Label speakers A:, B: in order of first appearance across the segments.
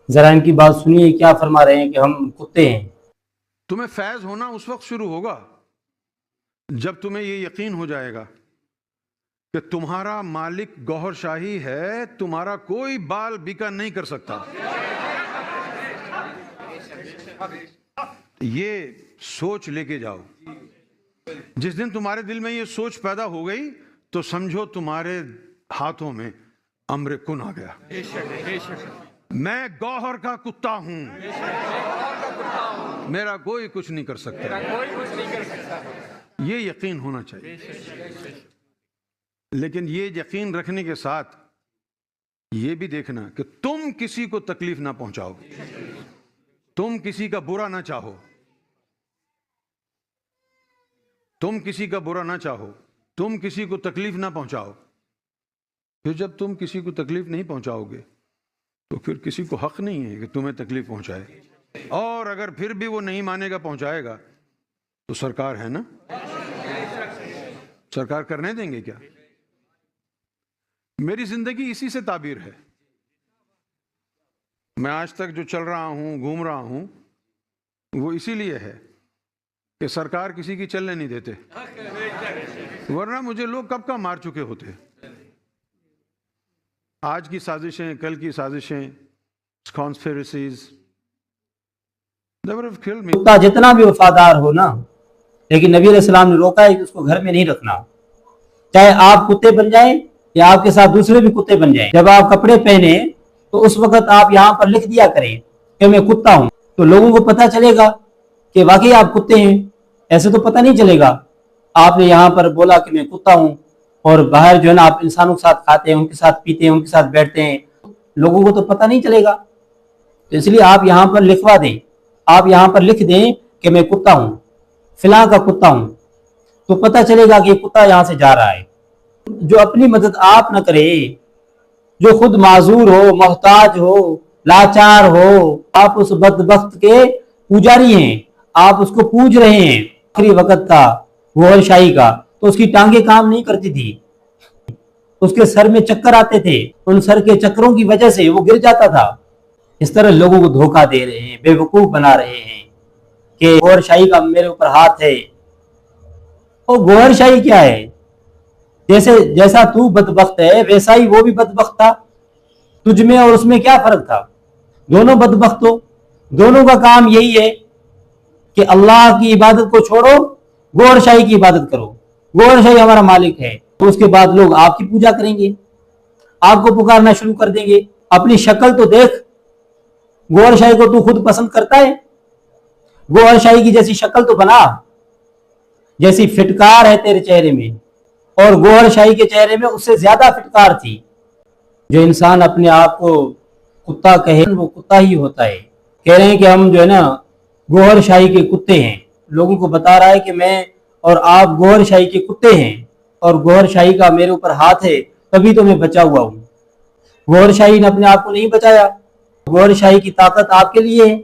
A: ذرا ان کی بات سنیے کیا فرما رہے ہیں کہ ہم کتے ہیں۔
B: تمہیں فیض ہونا اس وقت شروع ہوگا جب تمہیں یہ یقین ہو جائے گا کہ تمہارا مالک گوہر شاہی ہے، تمہارا کوئی بال بیکا نہیں کر سکتا۔ یہ سوچ لے کے جاؤ۔ جس دن تمہارے دل میں یہ سوچ پیدا ہو گئی تو سمجھو تمہارے ہاتھوں میں امر کن آ گیا۔ میں گوہر کا کتا ہوں، میرا کوئی کچھ نہیں کر سکتا۔ یہ یقین ہونا چاہیے، لیکن یہ یقین رکھنے کے ساتھ یہ بھی دیکھنا کہ تم کسی کو تکلیف نہ پہنچاؤ، تم کسی کا برا نہ چاہو، تم کسی کا برا نہ چاہو، تم کسی کو تکلیف نہ پہنچاؤ۔ پھر جب تم کسی کو تکلیف نہیں پہنچاؤ گے تو پھر کسی کو حق نہیں ہے کہ تمہیں تکلیف پہنچائے، اور اگر پھر بھی وہ نہیں مانے گا، پہنچائے گا، تو سرکار ہے نا، سرکار کرنے دیں گے کیا؟ میری زندگی اسی سے تعبیر ہے۔ میں آج تک جو چل رہا ہوں، گھوم رہا ہوں، وہ اسی لیے ہے کہ سرکار کسی کی چلنے نہیں دیتے، ورنہ مجھے لوگ کب کا مار چکے ہوتے۔ آج کی سازشیں، کل کی سازشیں، conspiracies, they would have killed me۔
A: کتا جتنا بھی وفادار ہو نا، لیکن نبی علیہ السلام نے روکا ہے کہ اس کو گھر میں نہیں رکھنا، چاہے آپ کتے بن جائیں یا آپ کے ساتھ دوسرے بھی کتے بن جائیں۔ جب آپ کپڑے پہنے تو اس وقت آپ یہاں پر لکھ دیا کریں کہ میں کتا ہوں، تو لوگوں کو پتہ چلے گا کہ واقعی آپ کتے ہیں۔ ایسے تو پتہ نہیں چلے گا۔ آپ نے یہاں پر بولا کہ میں کتا ہوں، اور باہر جو ہے نا آپ انسانوں کے ساتھ کھاتے ہیں، ان کے ساتھ پیتے ہیں، ان کے ساتھ بیٹھتے ہیں، لوگوں کو تو پتہ نہیں چلے گا۔ تو اس لیے آپ یہاں پر لکھوا دیں، آپ یہاں پر لکھ دیں کہ میں کتا ہوں، فلاں کا کتا ہوں، تو پتہ چلے گا کہ یہ کتا یہاں سے جا رہا ہے۔ جو اپنی مدد آپ نہ کرے، جو خود معذور ہو، محتاج ہو، لاچار ہو، آپ اس بدبخت کے پجاری ہیں، آپ اس کو پوج رہے ہیں۔ آخری وقت تھا گوہر شاہی کا، تو اس کی ٹانگیں کام نہیں کرتی تھی، اس کے سر میں چکر آتے تھے، ان سر کے چکروں کی وجہ سے وہ گر جاتا تھا۔ اس طرح لوگوں کو دھوکہ دے رہے ہیں، بے وقوف بنا رہے ہیں کہ گوہر شاہی کا میرے اوپر ہاتھ ہے۔ اور گوہر شاہی کیا ہے؟ جیسا تو بدبخت ہے ویسا ہی وہ بھی بدبخت تھا۔ تجھ میں اور اس میں کیا فرق تھا؟ دونوں بدبخت ہو، دونوں کا کام یہی ہے کہ اللہ کی عبادت کو چھوڑو، گوہر شاہی کی عبادت کرو۔ گوہر شاہی ہمارا مالک ہے، تو اس کے بعد لوگ آپ کی پوجا کریں گے، آپ کو پکارنا شروع کر دیں گے۔ اپنی شکل تو دیکھ، گوہر شاہی کو تو خود پسند کرتا ہے، گوہر شاہی کی جیسی شکل تو بنا، جیسی فٹکار ہے تیرے چہرے میں، اور گوہر شاہی کے چہرے میں اس سے زیادہ فٹکار تھی۔ جو انسان اپنے آپ کو کتا کہے وہ کتا ہی ہوتا ہے۔ کہہ رہے ہیں کہ ہم جو ہے نا گوہر شاہی کے کتے ہیں، لوگوں کو بتا رہا ہے کہ میں اور آپ گوہر شاہی کے کتے ہیں، اور گوہر شاہی کا میرے اوپر ہاتھ ہے، تبھی تو میں بچا ہوا ہوں۔ گوہر شاہی نے اپنے آپ کو نہیں بچایا، گوہر شاہی کی طاقت آپ کے لیے ہے۔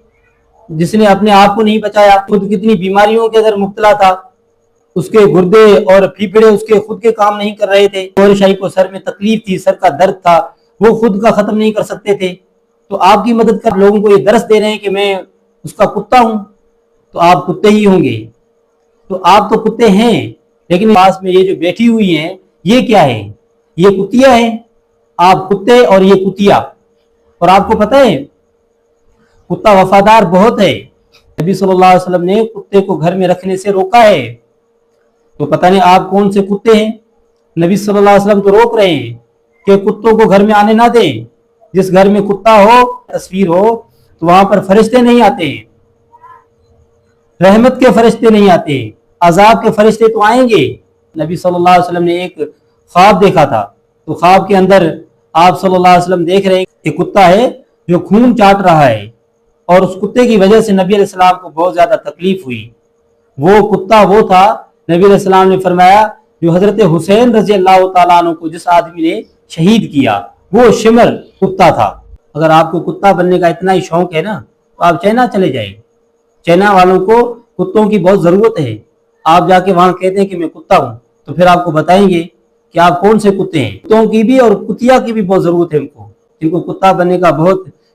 A: جس نے اپنے آپ کو نہیں بچایا، خود کتنی بیماریوں کے اندر مبتلا تھا، اس کے گردے اور پھیپھڑے اس کے خود کے کام نہیں کر رہے تھے، گوہر شاہی کو سر میں تکلیف تھی، سر کا درد تھا، وہ خود کا ختم نہیں کر سکتے تھے، تو آپ کی مدد کر لوگوں کو یہ درس دے رہے ہیں کہ میں اس کا کتا ہوں، تو آپ کتے ہی ہوں گے۔ تو آپ تو کتے ہیں، لیکن پاس میں یہ جو بیٹھی ہوئی ہیں یہ کیا ہے؟ یہ کتیا ہے۔ آپ کتے اور یہ کتیا۔ اور آپ کو پتہ ہے کتا وفادار بہت ہے، نبی صلی اللہ علیہ وسلم نے کتے کو گھر میں رکھنے سے روکا ہے۔ تو پتہ نہیں آپ کون سے کتے ہیں؟ نبی صلی اللہ علیہ وسلم تو روک رہے ہیں کہ کتوں کو گھر میں آنے نہ دیں۔ جس گھر میں کتا ہو، تصویر ہو، تو وہاں پر فرشتے نہیں آتے ہیں، رحمت کے فرشتے نہیں آتے، عذاب کے فرشتے تو آئیں گے۔ نبی صلی اللہ علیہ وسلم نے ایک خواب دیکھا تھا، تو خواب کے اندر آپ صلی اللہ علیہ وسلم دیکھ رہے ہیں کہ کتا ہے جو خون چاٹ رہا ہے، اور اس کتے کی وجہ سے نبی علیہ السلام کو بہت زیادہ تکلیف ہوئی۔ وہ کتا وہ تھا، نبی علیہ السلام نے فرمایا، جو حضرت حسین رضی اللہ تعالیٰ عنہ کو جس آدمی نے شہید کیا، وہ شمر کتا تھا۔ اگر آپ کو کتا بننے کا اتنا ہی شوق ہے نا، تو آپ چائنا چلے جائیں۔ چائنا والوں کو کتوں کی بہت ضرورت ہے۔ آپ جا کے وہاں کہتے ہیں کہ میں کتا ہوں، تو پھر آپ کو بتائیں گے کہ آپ کون سے کتے ہیں۔ کتوں کی بھی اور کتیا کی بھی بہت ضرورت ہے ان کو کتا بننے کا بہت